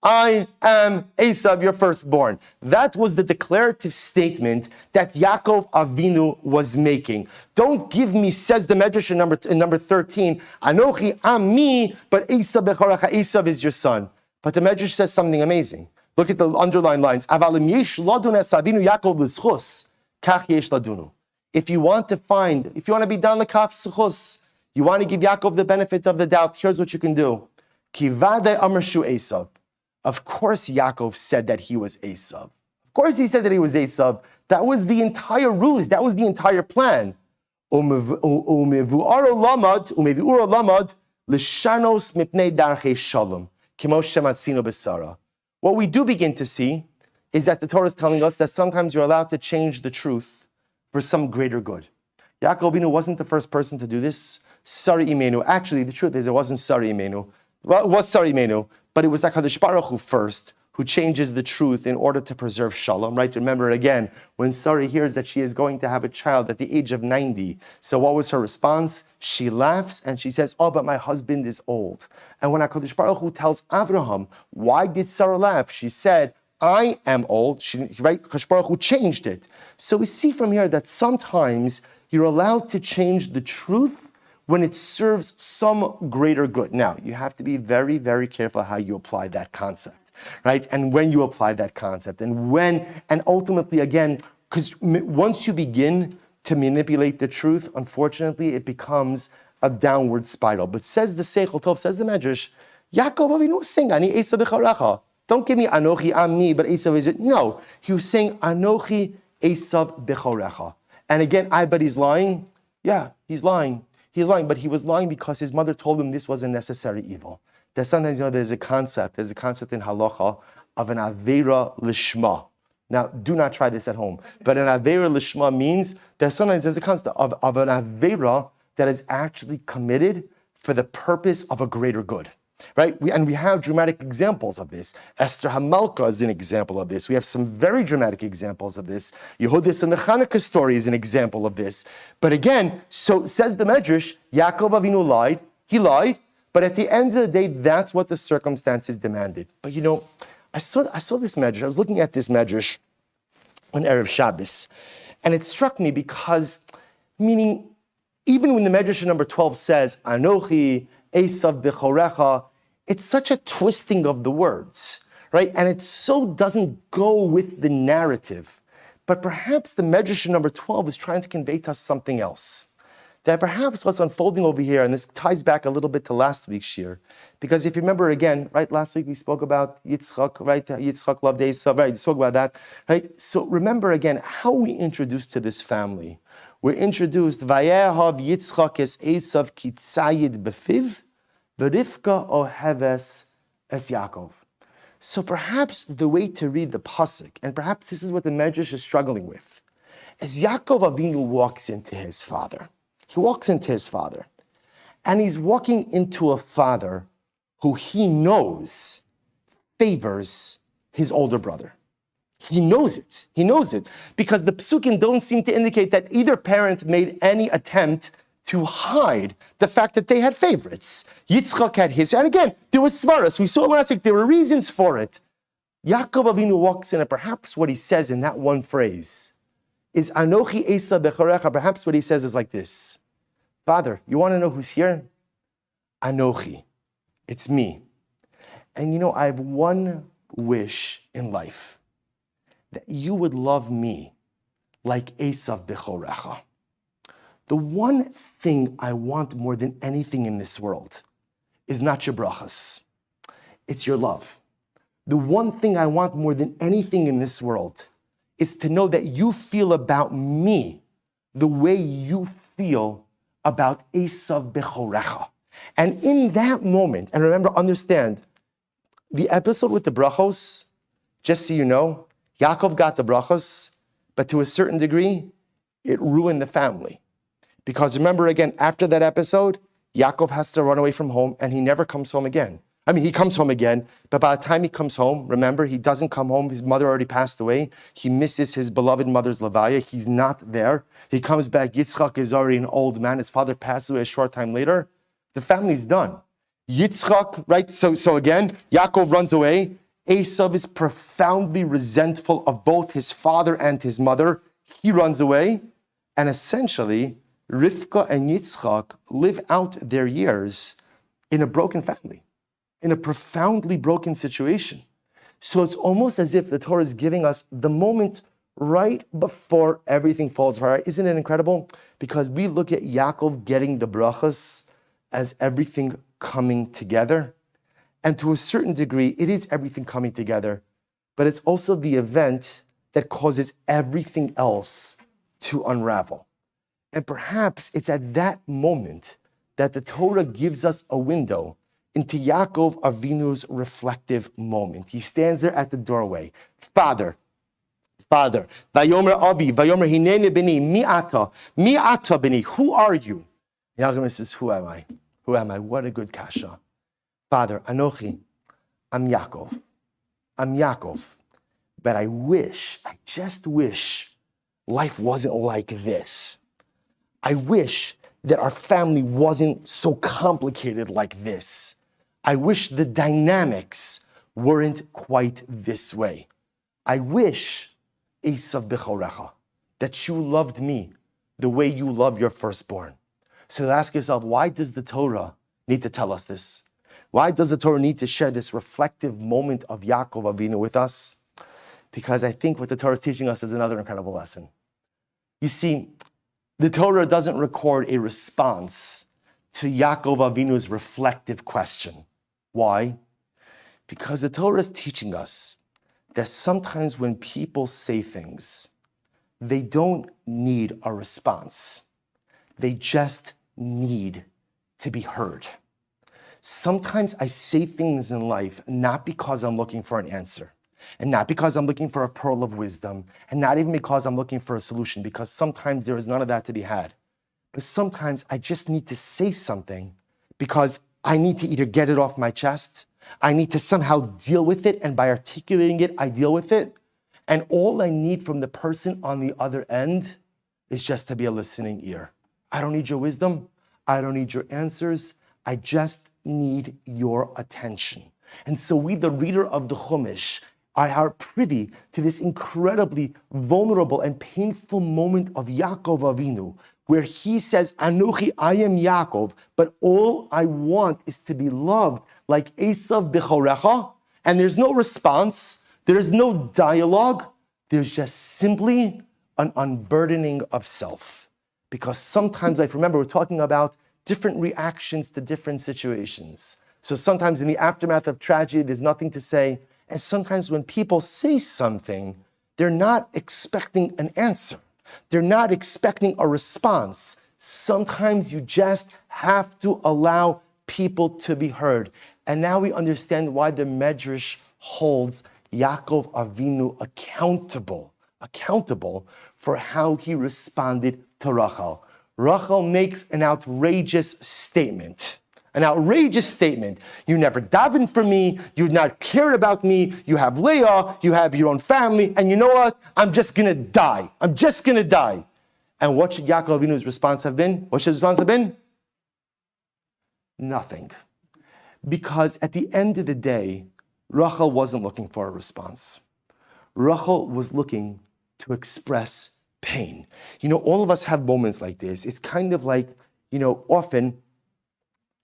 I am Esav, your firstborn. That was the declarative statement that Yaakov Avinu was making. Don't give me, says the Medrash in number 13, Anochi, I'm me, but Esav b'chorecha, Esav is your son. But the Medrash says something amazing. Look at the underlined lines. Avalim yesh ladun es Avinu Yaakov l'schus, kach yesh ladunu. If you want to be down the kaf s'chus, you want to give Yaakov the benefit of the doubt, here's what you can do. Kivade amarshu Esav. Of course Yaakov said that he was Esav. Of course he said that he was Esav. That was the entire ruse. That was the entire plan. Umevu'aro lamad l'shanos mipnei darchei shalom kimo shematzino b'sara. What we do begin to see is that the Torah is telling us that sometimes you're allowed to change the truth for some greater good. Yaakov Avinu wasn't the first person to do this. Sari Imenu. Actually, the truth is it wasn't Sari Imenu. Well, it was Sari Imenu, but it was HaKadosh Baruch Hu first, who changes the truth in order to preserve Shalom, right? Remember again, when Sari hears that she is going to have a child at the age of 90, so what was her response? She laughs and she says, oh, but my husband is old. And when HaKadosh Baruch Hu tells Avraham, why did Sarah laugh? She said, I am old, right? Kadosh Baruch Hu changed it. So we see from here that sometimes you're allowed to change the truth when it serves some greater good. Now, you have to be very, very careful how you apply that concept, right? And when you apply that concept, and ultimately, again, because once you begin to manipulate the truth, unfortunately, it becomes a downward spiral. But says the Seichel Tov, says the Medrash, Yaakov Avinu was saying, Ani Esav B'charecha. Don't give me Anochi, I'm me, but Esav is it. No, he was saying, Anochi Esav B'charecha. And again, I bet he's lying. Yeah, he's lying. He's lying, but he was lying because his mother told him this was a necessary evil. That sometimes, there's a concept in halacha of an avera lishma. Now, do not try this at home. But an avera lishma means that sometimes there's a concept of an avera that is actually committed for the purpose of a greater good. Right? We have dramatic examples of this. Esther Hamalka is an example of this. We have some very dramatic examples of this. Yehudis and the Hanukkah story is an example of this. But again, so says the Medrash, Yaakov Avinu lied. He lied. But at the end of the day, that's what the circumstances demanded. But I saw this Medrash. I was looking at this Medrash on Erev Shabbos. And it struck me because, meaning, even when the Medrash number 12 says, Anochi, Esav B'chorecha, it's such a twisting of the words, right? And it so doesn't go with the narrative. But perhaps the Medrash number 12 is trying to convey to us something else. That perhaps what's unfolding over here, and this ties back a little bit to last week's shir, because if you remember again, right, last week we spoke about Yitzchak, right? Yitzchak loved Esav, right? We spoke about that, right? So remember again how we introduced to this family. We're introduced, Vayehav Yitzchak es Esav kitzayid befiv, V'rivka oheves es Yaakov. So perhaps the way to read the pasuk, and perhaps this is what the Medrash is struggling with, as Yaakov Avinu walks into his father. He walks into his father, and he's walking into a father who he knows favors his older brother. He knows it. He knows it. Because the psukim don't seem to indicate that either parent made any attempt to hide the fact that they had favorites. Yitzchak had his, and again, there was svaras. We saw last week, there were reasons for it. Yaakov Avinu walks in, and perhaps what he says in that one phrase is, Anochi Esav B'charecha. Perhaps what he says is like this: Father, you want to know who's here? Anochi. It's me. And I have one wish in life, that you would love me like Esav B'chorecha. The one thing I want more than anything in this world is not your brachas. It's your love. The one thing I want more than anything in this world is to know that you feel about me the way you feel about Esav B'chorecha. And in that moment, and remember, understand, the episode with the brachos, just so you know, Yaakov got the brachos, but to a certain degree, it ruined the family. Because remember again, after that episode, Yaakov has to run away from home and he never comes home again. I mean, he comes home again, but by the time he comes home, remember, he doesn't come home. His mother already passed away. He misses his beloved mother's levaya. He's not there. He comes back. Yitzchak is already an old man. His father passes away a short time later. The family's done. Yitzchak, right? So again, Yaakov runs away. Esav is profoundly resentful of both his father and his mother. He runs away. And essentially, Rivka and Yitzchak live out their years in a broken family, in a profoundly broken situation. So it's almost as if the Torah is giving us the moment right before everything falls apart. Isn't it incredible? Because we look at Yaakov getting the brachas as everything coming together. And to a certain degree, it is everything coming together, but it's also the event that causes everything else to unravel. And perhaps it's at that moment that the Torah gives us a window into Yaakov Avinu's reflective moment. He stands there at the doorway. Father, Vayomer Avi, Vayomer Hinene Beni, Mi Ata Beni, who are you? Yaakov says, who am I? Who am I? What a good kasha. Father, Anochi, I'm Yaakov. But I just wish life wasn't like this. I wish that our family wasn't so complicated like this. I wish the dynamics weren't quite this way. I wish, Esav B'chorecha, that you loved me the way you love your firstborn. So ask yourself, why does the Torah need to tell us this? Why does the Torah need to share this reflective moment of Yaakov Avinu with us? Because I think what the Torah is teaching us is another incredible lesson. You see, the Torah doesn't record a response to Yaakov Avinu's reflective question. Why? Because the Torah is teaching us that sometimes when people say things, they don't need a response. They just need to be heard. Sometimes I say things in life not because I'm looking for an answer, and not because I'm looking for a pearl of wisdom, and not even because I'm looking for a solution, because sometimes there is none of that to be had. But sometimes I just need to say something because I need to either get it off my chest, I need to somehow deal with it, and by articulating it, I deal with it. And all I need from the person on the other end is just to be a listening ear. I don't need your wisdom. I don't need your answers. I just need your attention. And so we, the reader of the Chumash, are privy to this incredibly vulnerable and painful moment of Yaakov Avinu, where he says, Anochi, I am Yaakov, but all I want is to be loved like Esav B'chorecha. And there's no response, there's no dialogue, there's just simply an unburdening of self. Because sometimes, I remember, we're talking about different reactions to different situations. So sometimes in the aftermath of tragedy, there's nothing to say. And sometimes when people say something, they're not expecting an answer. They're not expecting a response. Sometimes you just have to allow people to be heard. And now we understand why the Medrash holds Yaakov Avinu accountable for how he responded to Rachel. Rachel makes an outrageous statement. An outrageous statement. You never davened for me. You not cared about me. You have Leah. You have your own family. And you know what? I'm just going to die. I'm just going to die. And what should Yaakov Avinu's response have been? What should his response have been? Nothing. Because at the end of the day, Rachel wasn't looking for a response. Rachel was looking to express pain. You know, all of us have moments like this. It's kind of like, you know, often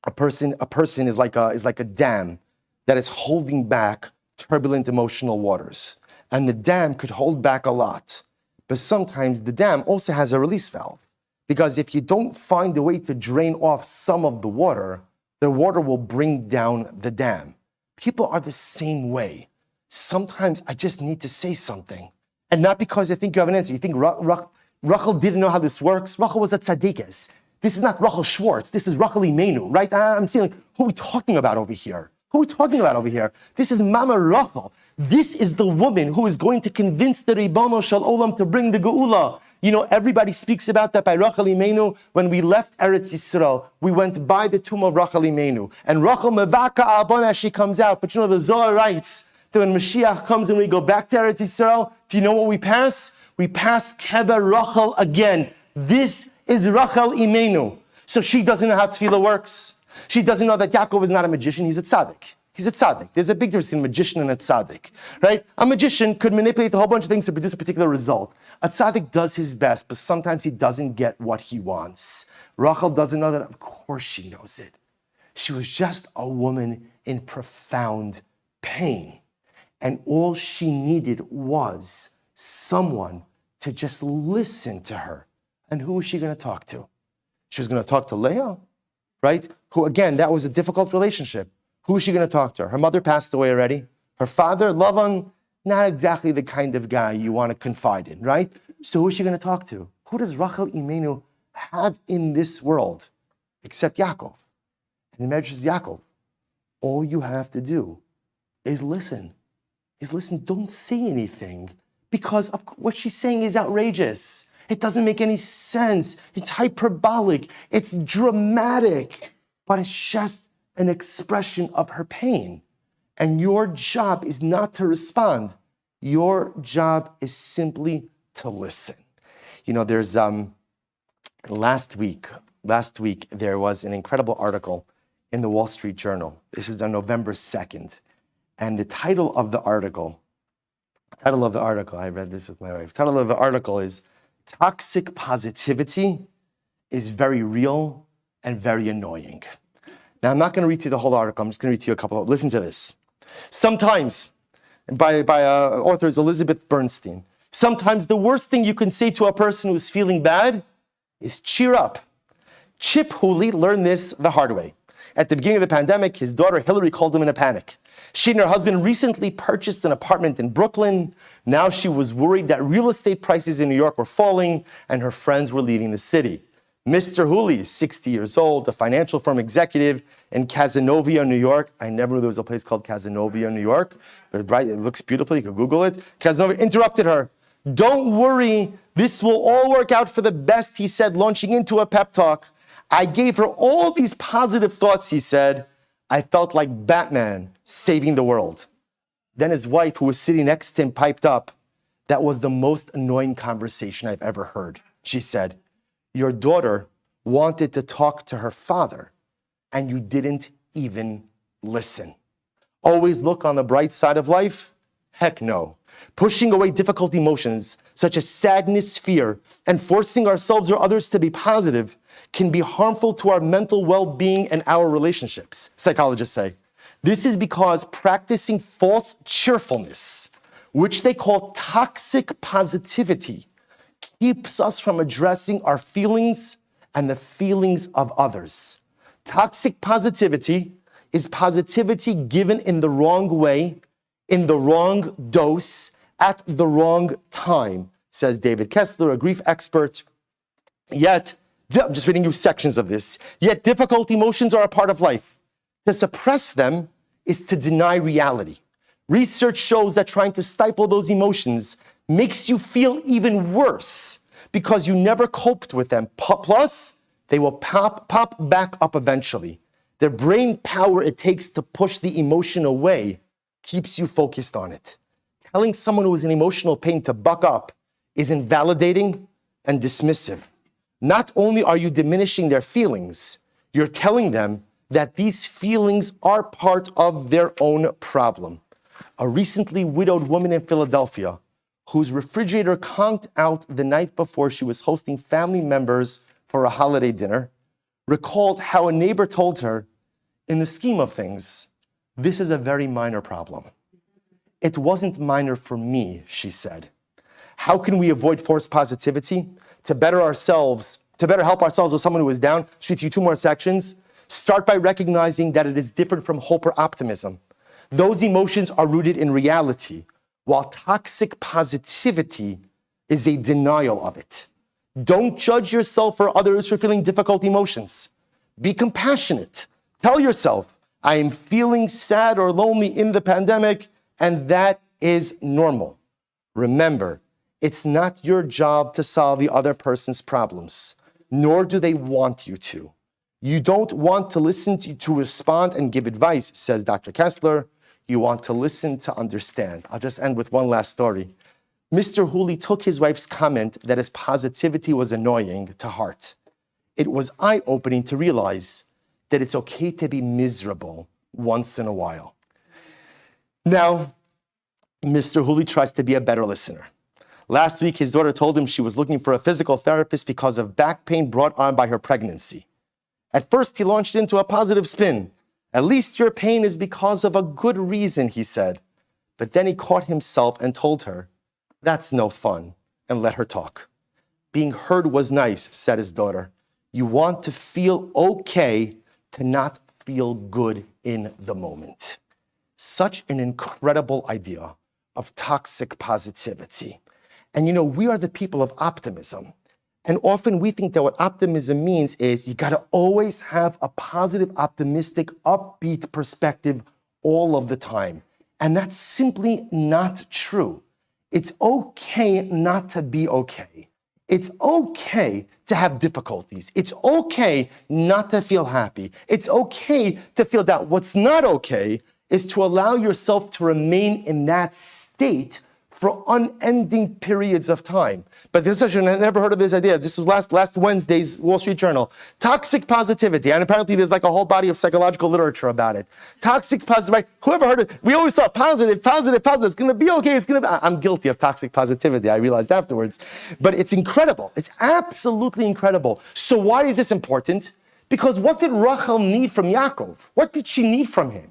a person is like a dam that is holding back turbulent emotional waters. And the dam could hold back a lot. But sometimes the dam also has a release valve. Because if you don't find a way to drain off some of the water will bring down the dam. People are the same way. Sometimes I just need to say something. And not because I think you have an answer. You think Rachel didn't know how this works? Rachel was a tzaddikas. This is not Rachel Schwartz. This is Rachel Imenu, right? I'm saying, who are we talking about over here? This is Mama Rachel. This is the woman who is going to convince the Ribono Shel Olam to bring the Geula. You know, everybody speaks about that by Rachel Imenu. When we left Eretz Yisrael, we went by the tomb of Rachel Imenu. And Rachel Mevaka Albon as she comes out. But you know, the Zohar writes that when Mashiach comes and we go back to Eretz Yisrael, do you know what we pass? We pass Kever Rachel again. This is Rachel Imenu. So she doesn't know how tefillah works. She doesn't know that Yaakov is not a magician, he's a tzaddik. He's a tzaddik. There's a big difference between a magician and a tzaddik, right? A magician could manipulate a whole bunch of things to produce a particular result. A tzaddik does his best, but sometimes he doesn't get what he wants. Rachel doesn't know that. Of course she knows it. She was just a woman in profound pain. And all she needed was someone to just listen to her. And who was she going to talk to? She was going to talk to Leah, right? Who, again, that was a difficult relationship. Who was she going to talk to? Her mother passed away already. Her father, Lavan, not exactly the kind of guy you want to confide in, right? So who is she going to talk to? Who does Rachel Imenu have in this world except Yaakov? And the Medrash is Yaakov. All you have to do is listen. Don't say anything, because of what she's saying is outrageous. It doesn't make any sense. It's hyperbolic. It's dramatic. But it's just an expression of her pain. And your job is not to respond. Your job is simply to listen. You know, there's last week there was an incredible article in the Wall Street Journal. This is on November 2nd. And the title of the article Title of the article, I read this with my wife. Title of the article is Toxic Positivity is Very Real and Very Annoying. Now, I'm not going to read to you the whole article. I'm just going to read to you a couple of, listen to this. Sometimes, by author is Elizabeth Bernstein, sometimes the worst thing you can say to a person who's feeling bad is cheer up. Chip Hooley learned this the hard way. At the beginning of the pandemic, his daughter Hillary called him in a panic. She and her husband recently purchased an apartment in Brooklyn. Now she was worried that real estate prices in New York were falling and her friends were leaving the city. Mr. Hooley is 60 years old, a financial firm executive in Cazenovia, New York. I never knew there was a place called Cazenovia, New York. But it looks beautiful. You can Google it. Cazenovia interrupted her. Don't worry. This will all work out for the best, he said, launching into a pep talk. I gave her all these positive thoughts, he said. I felt like Batman saving the world. Then his wife, who was sitting next to him, piped up. That was the most annoying conversation I've ever heard. She said, your daughter wanted to talk to her father, and you didn't even listen. Always look on the bright side of life? Heck no. Pushing away difficult emotions, such as sadness, fear, and forcing ourselves or others to be positive can be harmful to our mental well-being and our relationships, psychologists say. This is because practicing false cheerfulness, which they call toxic positivity, keeps us from addressing our feelings and the feelings of others. Toxic positivity is positivity given in the wrong way, in the wrong dose, at the wrong time, says David Kessler, a grief expert. Yet, I'm just reading you sections of this, yet difficult emotions are a part of life. To suppress them is to deny reality. Research shows that trying to stifle those emotions makes you feel even worse because you never coped with them. Plus, they will pop back up eventually. The brain power it takes to push the emotion away keeps you focused on it. Telling someone who is in emotional pain to buck up is invalidating and dismissive. Not only are you diminishing their feelings, you're telling them that these feelings are part of their own problem. A recently widowed woman in Philadelphia, whose refrigerator conked out the night before she was hosting family members for a holiday dinner, recalled how a neighbor told her, in the scheme of things, this is a very minor problem. It wasn't minor for me, she said. How can we avoid forced positivity? To better help ourselves with someone who is down, I'll read you two more sections. Start by recognizing that it is different from hope or optimism. Those emotions are rooted in reality, while toxic positivity is a denial of it. Don't judge yourself or others for feeling difficult emotions. Be compassionate. Tell yourself, I am feeling sad or lonely in the pandemic, and that is normal. Remember, it's not your job to solve the other person's problems, nor do they want you to. You don't want to listen to respond and give advice, says Dr. Kessler. You want to listen to understand. I'll just end with one last story. Mr. Hooley took his wife's comment that his positivity was annoying to heart. It was eye-opening to realize that it's okay to be miserable once in a while. Now, Mr. Hooley tries to be a better listener. Last week, his daughter told him she was looking for a physical therapist because of back pain brought on by her pregnancy. At first, he launched into a positive spin. At least your pain is because of a good reason, he said. But then he caught himself and told her, that's no fun, and let her talk. Being heard was nice, said his daughter. You want to feel okay to not feel good in the moment. Such an incredible idea of toxic positivity. And you know, we are the people of optimism. And often we think that what optimism means is you got to always have a positive, optimistic, upbeat perspective all of the time. And that's simply not true. It's okay not to be okay. It's okay to have difficulties. It's okay not to feel happy. It's okay to feel doubt. What's not okay is to allow yourself to remain in that state for unending periods of time. But this session, I never heard of this idea. This was last Wednesday's Wall Street Journal. Toxic positivity. And apparently there's like a whole body of psychological literature about it. Toxic positivity, right? Whoever heard it, we always thought positive. It's going to be okay. I'm guilty of toxic positivity. I realized afterwards. But it's incredible. It's absolutely incredible. So why is this important? Because what did Rachel need from Yaakov? What did she need from him?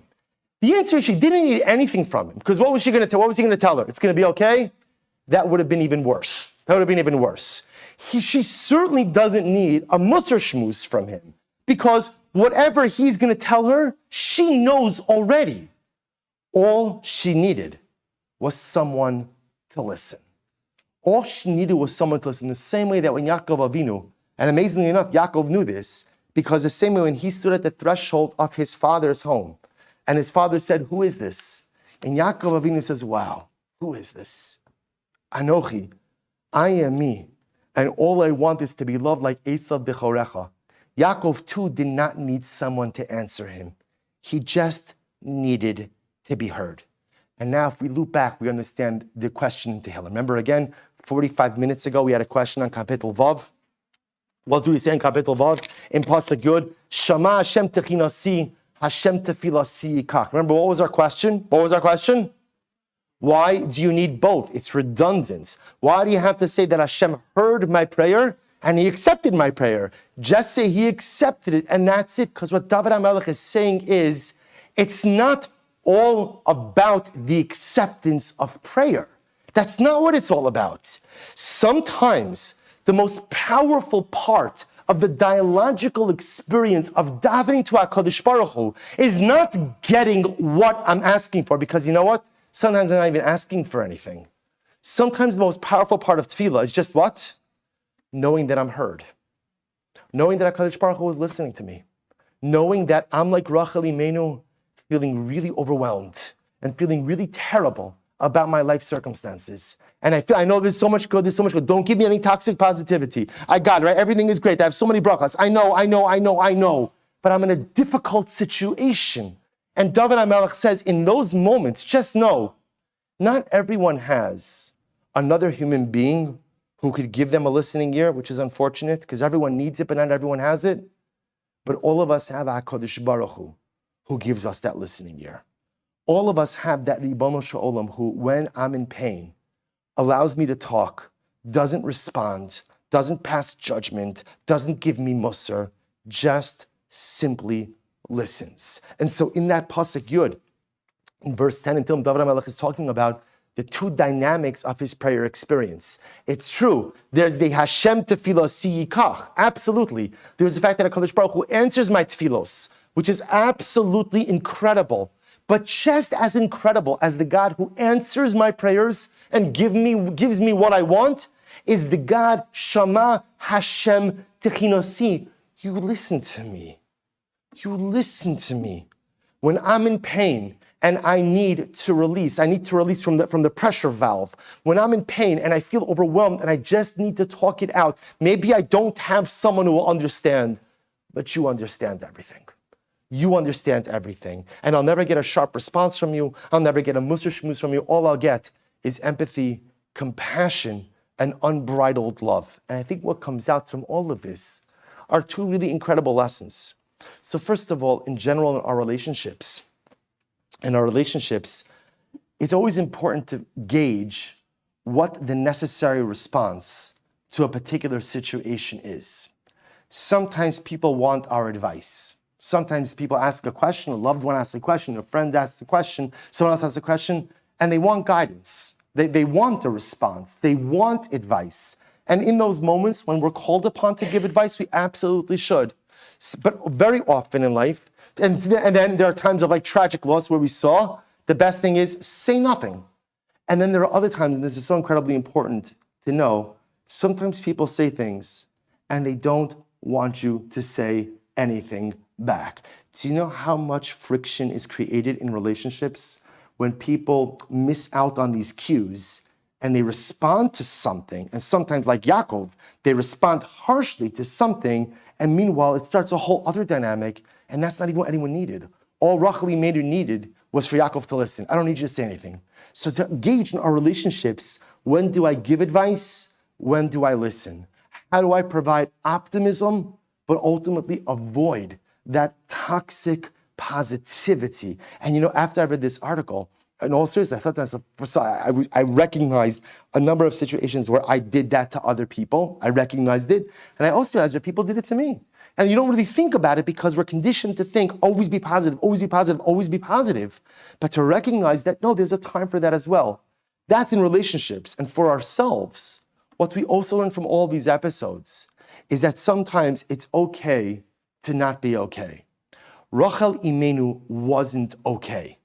The answer is she didn't need anything from him. Because what was he going to tell her? It's going to be okay? That would have been even worse. She certainly doesn't need a musar shmuz from him. Because whatever he's going to tell her, she knows already. All she needed was someone to listen. All she needed was someone to listen. The same way that when Yaakov Avinu, and amazingly enough, Yaakov knew this, because the same way when he stood at the threshold of his father's home, and his father said, who is this? And Yaakov Avinu says, wow, who is this? Anochi, I am me, and all I want is to be loved like Esav Bechorecha. Yaakov too did not need someone to answer him. He just needed to be heard. And now if we loop back, we understand the question in Tehillim. Remember again, 45 minutes ago, we had a question on Kapitel Vav. What do we say in Kapitel Vav? In Pasuk Yud, Shama Hashem Techinasi, Hashem Tefilasi Yikach. Remember, what was our question? Why do you need both? It's redundant. Why do you have to say that Hashem heard my prayer and he accepted my prayer? Just say he accepted it and that's it. Because what David HaMelech is saying is, it's not all about the acceptance of prayer. That's not what it's all about. Sometimes the most powerful part of the dialogical experience of davening to HaKadosh Baruch Hu is not getting what I'm asking for, because you know what? Sometimes I'm not even asking for anything. Sometimes the most powerful part of tefillah is just what? Knowing that I'm heard. Knowing that HaKadosh Baruch Hu is listening to me. Knowing that I'm like Rachel Imenu, feeling really overwhelmed and feeling really terrible about my life circumstances. And I know there's so much good, Don't give me any toxic positivity. I got it, right? Everything is great. I have so many brachas. I know. But I'm in a difficult situation. And David HaMelech says, in those moments, just know, not everyone has another human being who could give them a listening ear, which is unfortunate, because everyone needs it, but not everyone has it. But all of us have HaKadosh Baruch Hu, who gives us that listening ear. All of us have that Ribono Shel Olam, who, when I'm in pain, allows me to talk, doesn't respond, doesn't pass judgment, doesn't give me musar, just simply listens. And so in that Pasuk Yud, in verse 10 until David HaMelech is talking about the two dynamics of his prayer experience. It's true, there's the Hashem Tefilasi Yikach, absolutely. There's the fact that HaKadosh Baruch Hu answers my tefillos, which is absolutely incredible. But just as incredible as the God who answers my prayers and gives me what I want is the God, Shama Hashem Techinosi. You listen to me. When I'm in pain and I need to release from the pressure valve. When I'm in pain and I feel overwhelmed and I just need to talk it out. Maybe I don't have someone who will understand, but you understand everything. You understand everything. And I'll never get a sharp response from you. I'll never get a musar shmuz from you. All I'll get is empathy, compassion, and unbridled love. And I think what comes out from all of this are two really incredible lessons. So first of all, in general, in our relationships, it's always important to gauge what the necessary response to a particular situation is. Sometimes people want our advice. Sometimes people ask a question, a loved one asks a question, a friend asks a question, someone else asks a question, and they want guidance. They want a response. They want advice. And in those moments when we're called upon to give advice, we absolutely should. But very often in life, and then there are times of like tragic loss where we saw, the best thing is say nothing. And then there are other times, and this is so incredibly important to know, sometimes people say things and they don't want you to say anything back. Do you know how much friction is created in relationships when people miss out on these cues and they respond to something, and sometimes like Yaakov, they respond harshly to something, and meanwhile it starts a whole other dynamic, and that's not even what anyone needed. All Rachel Imenu needed was for Yaakov to listen. I don't need you to say anything. So to engage in our relationships, when do I give advice? When do I listen? How do I provide optimism, but ultimately avoid that toxic positivity? And after I read this article, in all seriousness, I thought to myself, I recognized a number of situations where I did that to other people. I recognized it. And I also realized that people did it to me. And you don't really think about it because we're conditioned to think, always be positive, always be positive, always be positive. But to recognize that, no, there's a time for that as well. That's in relationships. And for ourselves, what we also learn from all these episodes is that sometimes it's okay to not be okay. Rachel Imenu wasn't okay.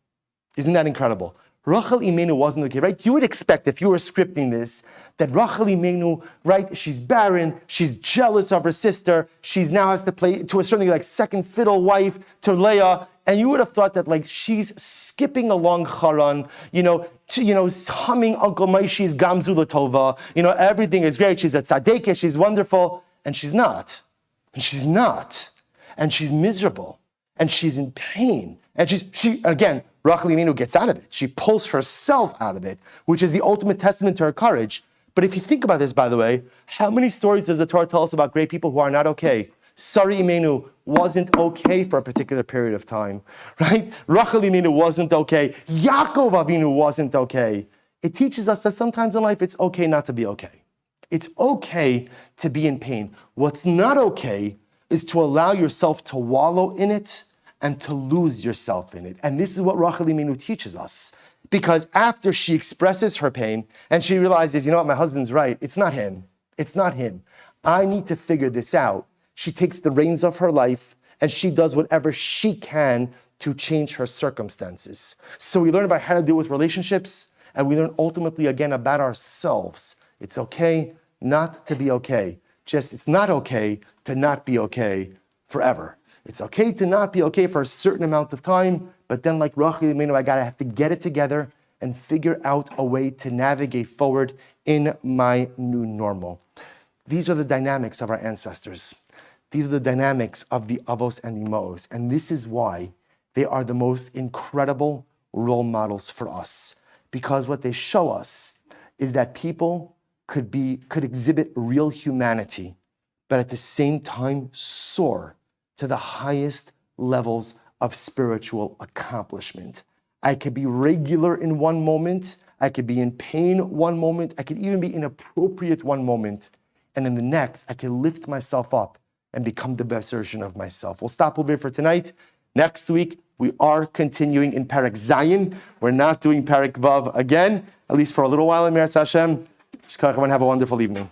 Isn't that incredible? Rachel Imenu wasn't okay, right? You would expect, if you were scripting this, that Rachel Imenu, right, she's barren, she's jealous of her sister, she's now has to play, to a certain degree, like second fiddle wife to Leah, and you would have thought that like she's skipping along Haran, humming Uncle Maishi's Gamzu Latova, everything is great, she's a tzaddik, she's wonderful, and she's not. And she's not. And she's miserable. And she's in pain. And again, Rachel Imenu gets out of it. She pulls herself out of it, which is the ultimate testament to her courage. But if you think about this, by the way, how many stories does the Torah tell us about great people who are not okay? Sari Imenu wasn't okay for a particular period of time, right? Rachel Imenu wasn't okay. Yaakov Avinu wasn't okay. It teaches us that sometimes in life it's okay not to be okay. It's okay to be in pain. What's not okay is to allow yourself to wallow in it and to lose yourself in it. And this is what Rachel Imenu teaches us. Because after she expresses her pain and she realizes, my husband's right, it's not him. It's not him. I need to figure this out. She takes the reins of her life and she does whatever she can to change her circumstances. So we learn about how to deal with relationships, and we learn ultimately again about ourselves. It's okay not to be okay. It's not okay to not be okay forever. It's okay to not be okay for a certain amount of time, but then like Rachel Imenu, I have to get it together and figure out a way to navigate forward in my new normal. These are the dynamics of our ancestors. These are the dynamics of the Avos and the Imos. And this is why they are the most incredible role models for us. Because what they show us is that people could exhibit real humanity, but at the same time soar to the highest levels of spiritual accomplishment. I could be regular in one moment, I could be in pain one moment, I could even be inappropriate one moment, and in the next, I can lift myself up and become the best version of myself. We'll stop over here for tonight. Next week, we are continuing in Perek Zayin. We're not doing Perek Vav again, at least for a little while in Meretz Hashem. Everyone have a wonderful evening.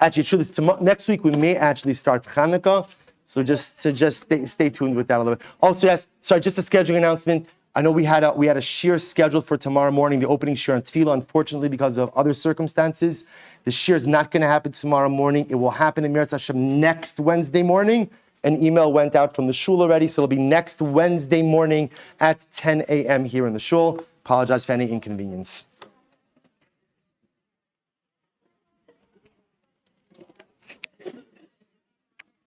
Actually, next week we may actually start Hanukkah, so just stay tuned with that a little bit. Also, yes, sorry, just a scheduling announcement. I know we had a shir scheduled for tomorrow morning, the opening shir on Tefillah. Unfortunately, because of other circumstances, the shir is not going to happen tomorrow morning. It will happen in Meretz Hashem next Wednesday morning. An email went out from the shul already, so it'll be next Wednesday morning at 10 a.m. here in the shul. Apologize for any inconvenience.